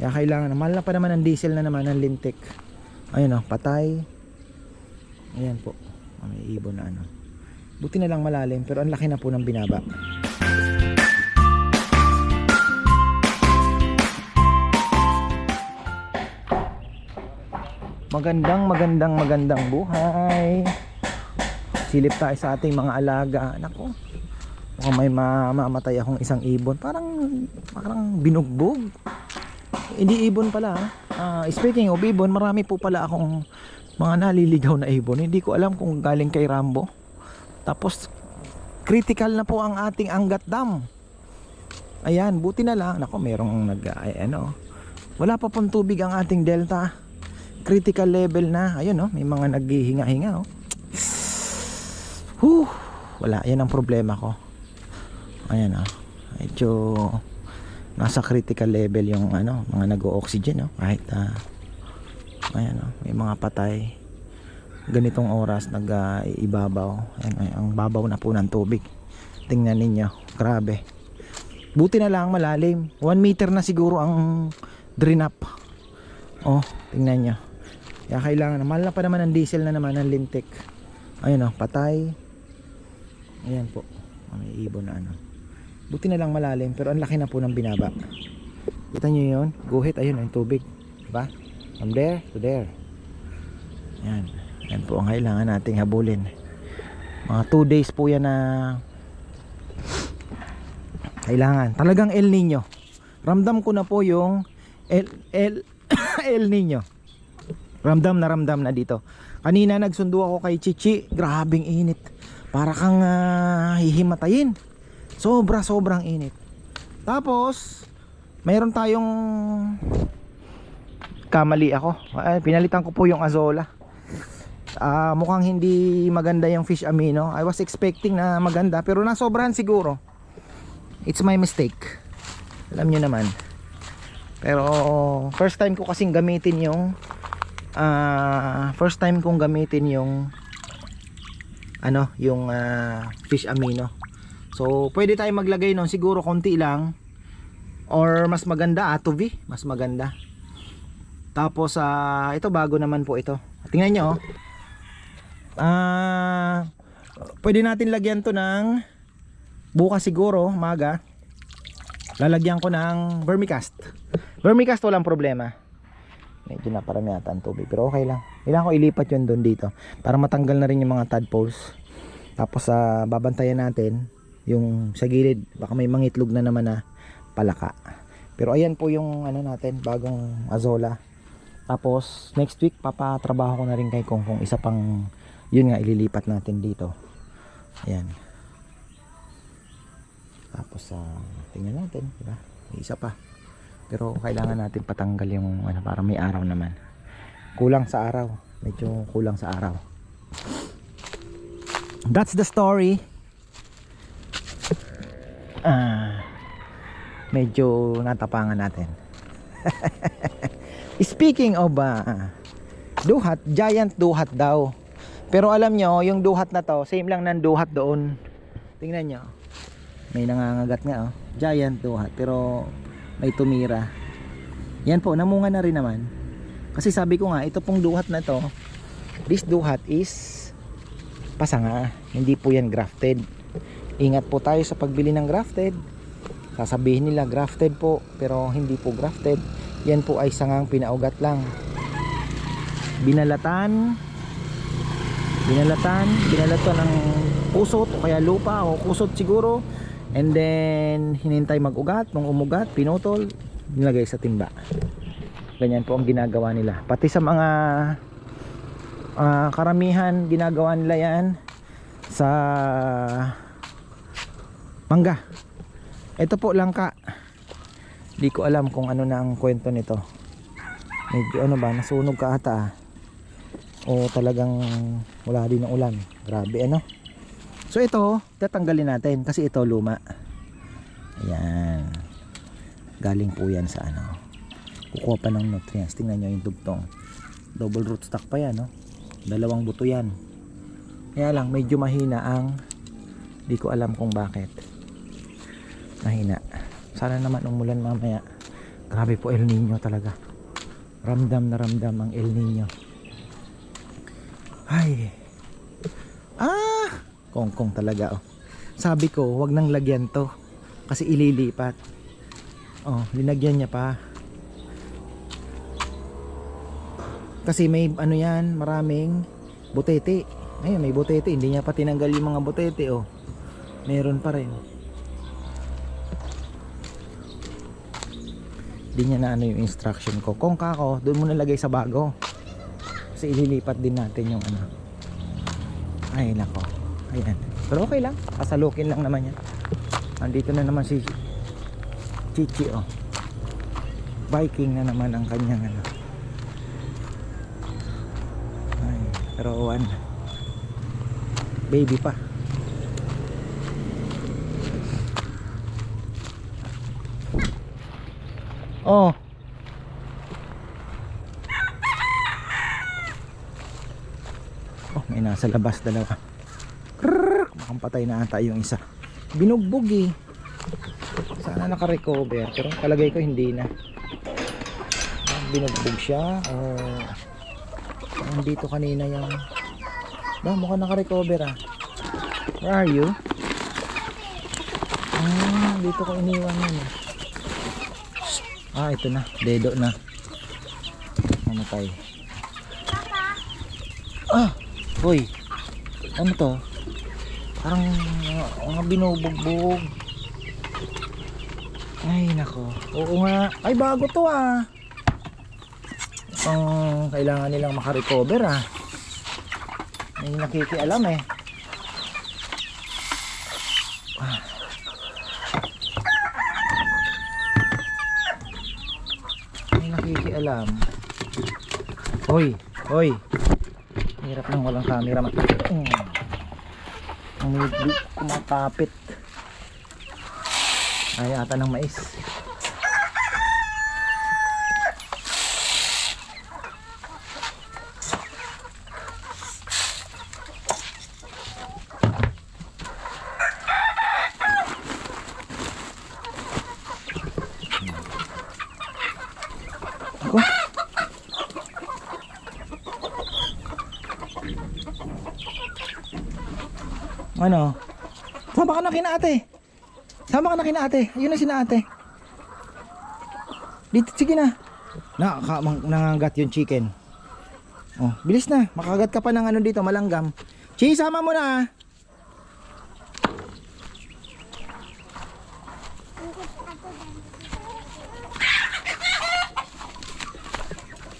Kaya kailangan, mahal na pa naman ang diesel na naman ng lintik. Ayun o, patay. Ayan po, may ibon na ano. Buti na lang malalim, pero ang laki na po ng binaba. Magandang buhay. Silip tayo sa ating mga alaga. Nako, mukhang may mamamatay akong isang ibon. Parang binugbog. Hindi ibon pala. Speaking of ibon, marami po pala akong mga naliligaw na ibon. Hindi ko alam kung galing kay Rambo. Tapos critical na po ang ating Angat Dam. Ayan, buti na lang. Nako, merong wala pa pong tubig ang ating delta. Critical level na. Ayun may mga naghihinga-hinga wala, yan ang problema ko. Ayan medyo nasa critical level yung mga nag-o-oxygen kahit ayan may mga patay. Ganitong oras nag-ibabaw. Ayan, ang babaw na po ng tubig. Tingnan ninyo, grabe. Buti na lang malalim. 1 meter na siguro ang drain up. Tingnan nyo. Kaya kailangan, mahal na pa naman ang diesel na naman ng lintik. Ayun patay. Ayan po, may ibon na buti na lang malalim, pero ang laki na po ng binaba. Kita nyo yun, guhit, ayun yung tubig, diba? From there to there. Yan po ang kailangan nating habulin. Mga 2 days po yan na kailangan. Talagang El Nino. Ramdam ko na po yung El Nino. Ramdam na dito. Kanina nagsundo ako kay Chichi, grabing init. Para kang hihimatayin. Sobrang init. Tapos mayroon tayong kamali ako. Pinalitan ko po yung Azola. Mukhang hindi maganda yung fish amino. I was expecting na maganda, pero nasobrahan siguro. It's my mistake. Alam nyo naman. Pero first time ko kasing gamitin yung fish amino. So pwede tayo maglagay nun siguro konti lang, or mas maganda Atovi, mas maganda. Tapos ito bago naman po ito. Tingnan nyo pwede natin lagyan to ng bukas siguro maga. Lalagyan ko ng vermicast. Vermicast walang problema. Medyo naparami yata ang tubig, pero okay lang. Kailangan ko ilipat yun doon dito para matanggal na rin yung mga tadpoles. Tapos babantayan natin yung sa gilid, baka may mangitlog na naman na palaka. Pero ayan po yung natin, bagong Azola. Tapos next week papatrabaho ko na rin kay Kongkong isa pang, yun nga, ililipat natin dito. Ayan. Tapos tingnan natin, diba? May isa pa. Pero kailangan natin patanggal yung para may araw naman. Kulang sa araw. Medyo kulang sa araw. That's the story. Medyo natapangan natin. Speaking of duhat, giant duhat daw. Pero alam nyo, yung duhat na to, same lang ng duhat doon. Tingnan nyo. May nangangagat nga giant duhat, pero may tumira. Yan po, namunga na rin naman. Kasi sabi ko nga, ito pong duhat na to, this duhat is pasanga. Hindi po yan grafted. Ingat po tayo sa pagbili ng grafted. Sasabihin nila grafted po, pero hindi po grafted. Yan po ay sangang pinaugat lang. Binalatan ng kusot o kaya lupa o kusot siguro. And then hinintay mag-ugat, nung umugat, pinutol, nilagay sa timba. Ganyan po ang ginagawa nila. Pati sa mga karamihan, ginagawa nila yan sa mangga. Ito po langka. Hindi ko alam kung ano na ang kwento nito. Medyo nasunog ka ata o talagang wala din ng ulan. Grabe So ito, tatanggalin natin kasi ito luma. Ayan. Galing po yan sa kukuha pa ng nutrients. Tingnan nyo yung dugtong. Double rootstock pa yan, dalawang buto yan. Kaya lang medyo mahina ang, di ko alam kung bakit mahina. Sana naman umulan mamaya Grabe po El Nino talaga. Ramdam na ramdam ang El Nino. Ay. Kongkong talaga oh. Sabi ko, wag nang lagyan to. Kasi ililipat. Oh, linagyan niya pa. Kasi may ano yan, maraming butete. Ayun, may butete. Hindi niya pa tinanggal yung mga butete oh. Meron pa rin. Hindi niya na ano yung instruction ko. Kung kako, doon mo nalagay sa bago. Kasi ililipat din natin yung ano. Ay nako. Ayan. Pero okay lang. Kasalukin lang naman yan. Andito na naman si Chichi oh. Viking na naman ang kanyang ano. Ay, pero one. Baby pa. Oh. Oh, may nasa labas dalawa. Mukhang patay na ata yung isa. Binugbog eh. Sana naka-recover. Pero palagay ko hindi na. Binugbog siya. Nandito kanina yung... mukhang naka-recover ah. Where are you? Dito ko iniwan yun eh. Ito na, dedo na. Namatay. Hoy. Ano to? Parang mga binubugbog. Ay nako. Oo nga. Ay bago to ah. Kailangan nilang makarecover ah. May nakikialam eh. Alam. Hoy. Hirap nang walang camera man. Ang medyo kumakapit. Ay ata ng mais. Ano? Sama ka na kina ate. Sama ka na kina ate. Ayun na sina ate. Dito, sige na. Nangangat yung chicken. Oh, bilis na. Makagat ka pa ng ano dito, malanggam. Chi, sama mo na.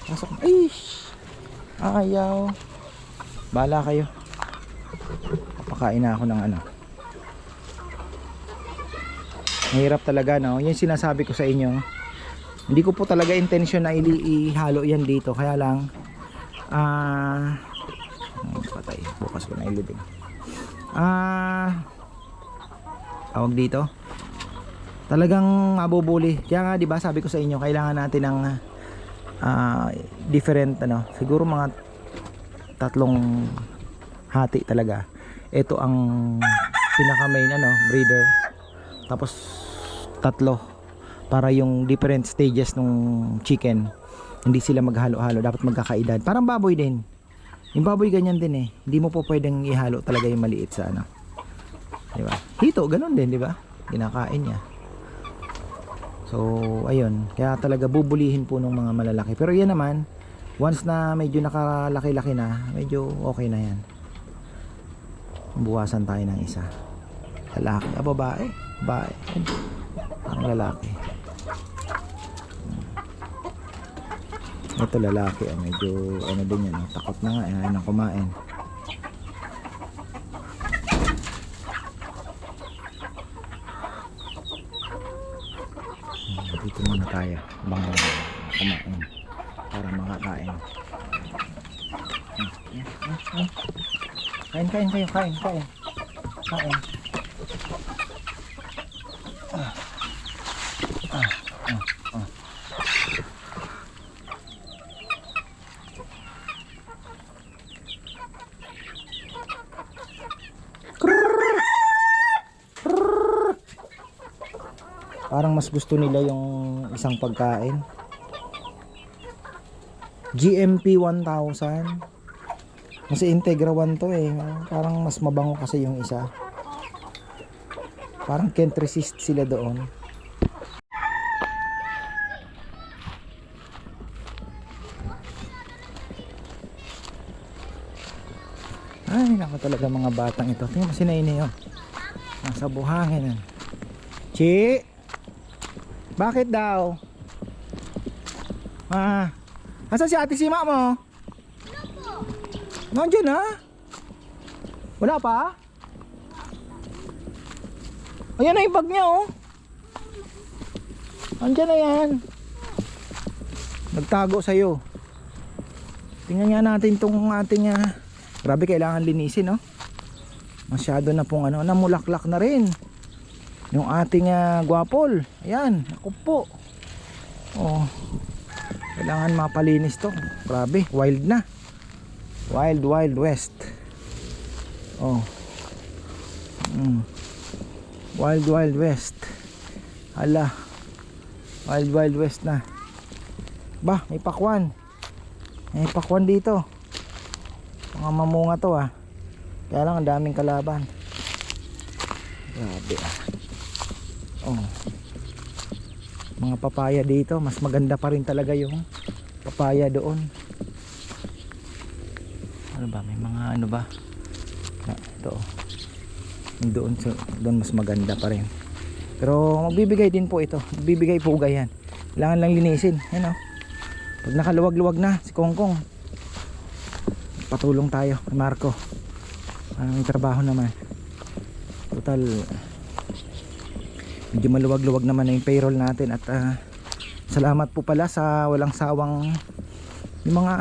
Pasok. Ay! Ayaw. Bala kayo. Papakain na ako ng ano. Mahirap talaga, no? Yan sinasabi ko sa inyo. Hindi ko po talaga intention na ihalo yan dito. Kaya lang patay. Bukas ko na ilibing. Tawag dito. Talagang mabubuli. Kaya nga, 'di ba, sabi ko sa inyo, kailangan natin ng different ano, siguro mga 3 hati talaga. Ito ang pinaka main ano, breeder. Tapos 3 para yung different stages ng chicken. Hindi sila maghalo-halo, dapat magkakaedad. Parang baboy din. Yung baboy ganyan din eh. Hindi mo po pwedeng ihalo talaga yung maliit sa ano. 'Di ba? Hito ganun din, 'di ba? Kinakain niya. So, ayun. Kaya talaga bubulihin po ng mga malalaki. Pero yan naman, once na medyo nakalaki-laki na, medyo okay na yan. Buwasan tayo ng isa. Lalaki. Babae. Babae. Ang lalaki. Ito lalaki. Medyo ano din yan. Takot na nga. Ayaw nang kumain. Dito muna tayo bang kumain para makakain. Kain kayo, kain. Parang parang mas gusto nila yung isang pagkain. GMP 1000. Kasi Integra 1 to eh. Parang mas mabango kasi yung isa. Parang can't resist sila doon. Ay, naku talaga mga batang ito. Tingnan mo si Naini yun. Nasa buhangin yan. Chi! Bakit daw? Asan si Ate Sima mo? Nandiyan ha? Wala pa? Ayan na yung bag niya oh. Nandiyan na yan. Nagtago sa'yo. Tingnan nga natin itong ating grabe, kailangan linisin no. Masyado na pong namulaklak na rin yung ating guwapol. Ayan, ako po. Oh, kailangan mapalinis to. Grabe, wild na. Wild west. Oh. Wild west. Hala. Wild west na. Bah, may pakwan. May pakwan dito. Mga mamunga to Kaya lang ang daming kalaban. Grabe Oh. Mga papaya dito, mas maganda pa rin talaga yung papaya doon. Ano ba, may mga ba? Ito. Doon mas maganda pa rin. Pero magbibigay din po ito. Magbibigay po yan. Kailangan lang linisin. Yan Pag nakaluwag-luwag na si Kongkong, patulong tayo kay Marco. May trabaho naman. Total medyo maluwag-luwag naman na yung payroll natin. At salamat po pala sa walang sawang yung mga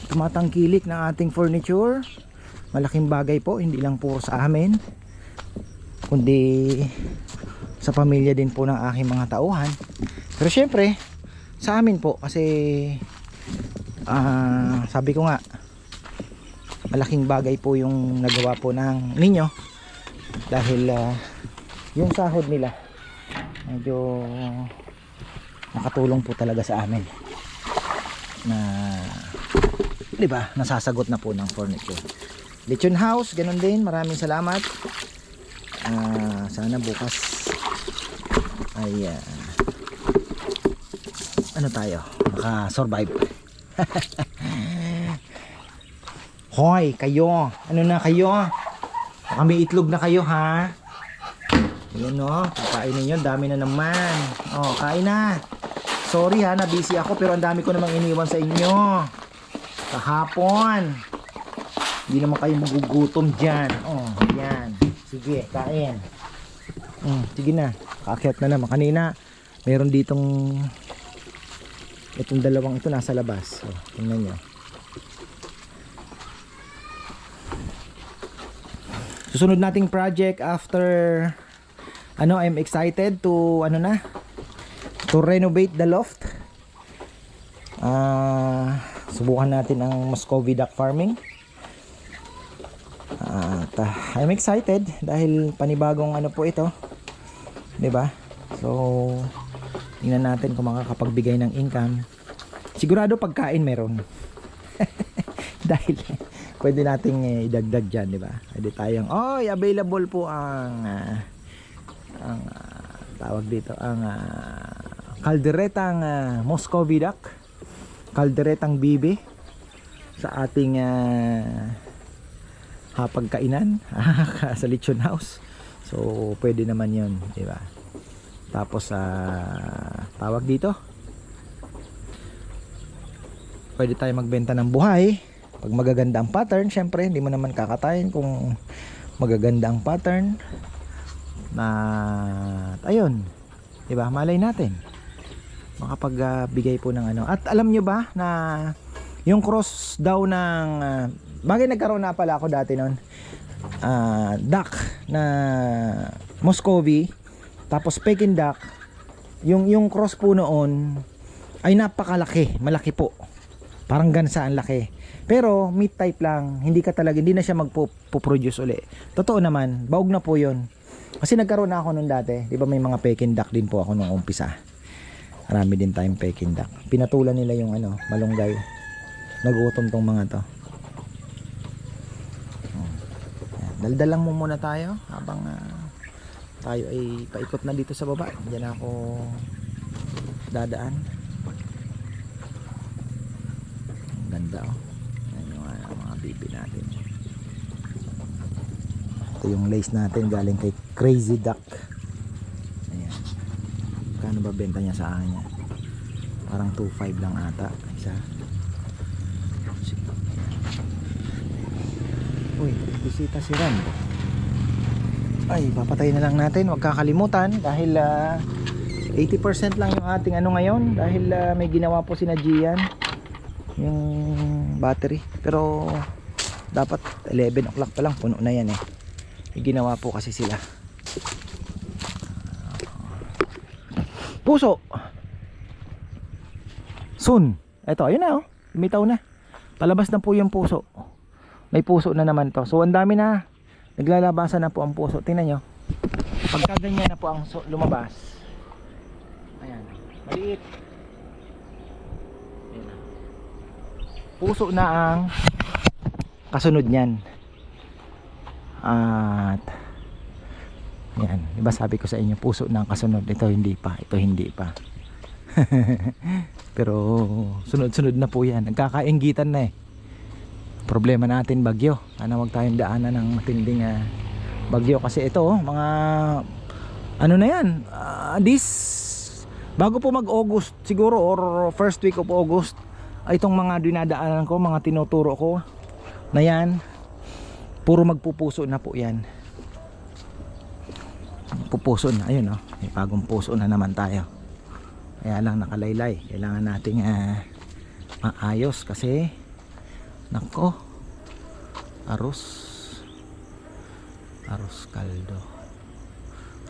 tumatangkilik ng ating furniture. Malaking bagay po, hindi lang puro sa amin, kundi sa pamilya din po ng aking mga tauhan. Pero syempre sa amin po kasi sabi ko nga, malaking bagay po yung nagawa po ng ninyo. Dahil yung sahod nila medyo nakatulong po talaga sa amin na, diba, nasasagot na po ng furniture. Lechon House, ganun din, maraming salamat. Sana bukas ay tayo maka-survive. Hoy, kayo, ano na kayo? Baka may itlog na kayo ha. Ayan kakain ninyo, dami na naman. Kain na. Sorry na busy ako pero ang dami ko namang iniwan sa inyo kahapon. Hindi naman kayo magugutom dyan. Yan. Sige, kain. Sige na, kaakyat na naman. Kanina meron ditong itong dalawang ito nasa labas. Tingnan nyo. Susunod nating project after I'm excited to to renovate the loft. Subukan natin ang Muscovy duck farming. I'm excited dahil panibagong po ito, 'di ba? So tingnan natin kung makakapagbigay ng income. Sigurado pagkain meron. Dahil pwede nating idagdag diyan, 'di ba? Pwede tayong available po ang tawag dito ang kalderetang Muscovy duck, kalderetang bibe sa ating hapagkainan sa Lechon House. So pwede naman 'yon, 'di ba? Tapos tawag dito, pwede tayo magbenta ng buhay pag magaganda ang pattern. Syempre hindi mo naman kakatayin kung magaganda ang pattern. Ayun, 'di ba? Malay natin makapagbigay po ng At alam nyo ba na yung cross daw ng bagay, nagkaroon na pala ako dati noon, duck na Muscovy, tapos Peking duck. Yung cross po noon ay napakalaki, malaki po, parang gansa ang laki, pero meat type lang, hindi na siya magpo-produce uli. Totoo naman, baog na po yon. Kasi nagkaroon na ako nung dati. Di ba may mga Peking duck din po ako nung umpisa. Marami din tayong Peking duck. Pinatulan nila yung ano, malunggay. Nagutom tong mga to. Daldal lang mo muna tayo habang tayo ay paikot na dito sa baba. Diyan ako dadaan. Ang ganda oh. Yan yung mga bibi natin. Ito yung lace natin galing kay Crazy Duck. Ayan. Kano ba benta niya sa akin yan? Parang 2.5 lang ata. Isa. Uy, bisita si Ram. Ay, papatay na lang natin. Huwag kakalimutan dahil 80% lang yung ating ano ngayon. Dahil may ginawa po si Gian yung battery. Pero dapat 11 o'clock pa lang. Puno na yan eh. May ginawa po kasi sila. Puso. Soon. Eto, ayun na oh. Lumitaw na. Palabas na po yung puso. May puso na naman to. So ang dami na. Naglalabasan na po ang puso. Tingnan nyo. Pagka ganyan na po ang lumabas. Ayan. Maliit. Ayan. Puso na ang kasunod nyan. At yan. Diba sabi ko sa inyo puso na ang kasunod. Ito hindi pa. Ito hindi pa. Pero sunod-sunod na po yan. Nagkakainggitan na eh. Problema natin bagyo. Sana wag tayong daanan ng matinding bagyo kasi ito mga ano na yan bago po mag-August siguro or first week of August ay itong mga dinadaanan ko, mga tinuturo ko na yan puro magpupuso na po yan. Pupuso na, ayun oh. May bagong puso na naman tayo. Kaya lang nakalaylay. Kailangan nating maayos kasi nako, arroz kaldo.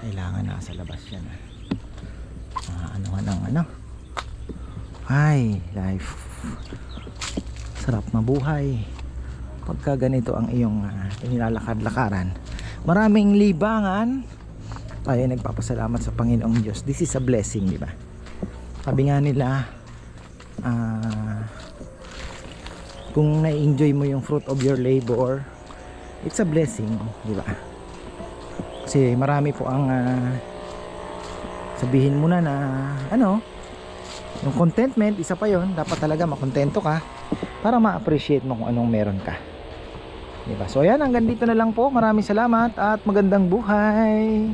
Kailangan nasa labas yan. Ano. Ay, life. Sarap mabuhay. Pagka ganito ang iyong inilalakad-lakaran. Maraming libangan. Tayo nagpapasalamat sa Panginoong Diyos. This is a blessing, di ba? Sabi nga nila, kung na-enjoy mo yung fruit of your labor, it's a blessing, di ba? Kasi marami po ang sabihin mo na ano, yung contentment, isa pa yon. Dapat talaga makontento ka para ma-appreciate mo kung anong meron ka, di ba? So ayan, hanggang dito na lang po. Maraming salamat at magandang buhay.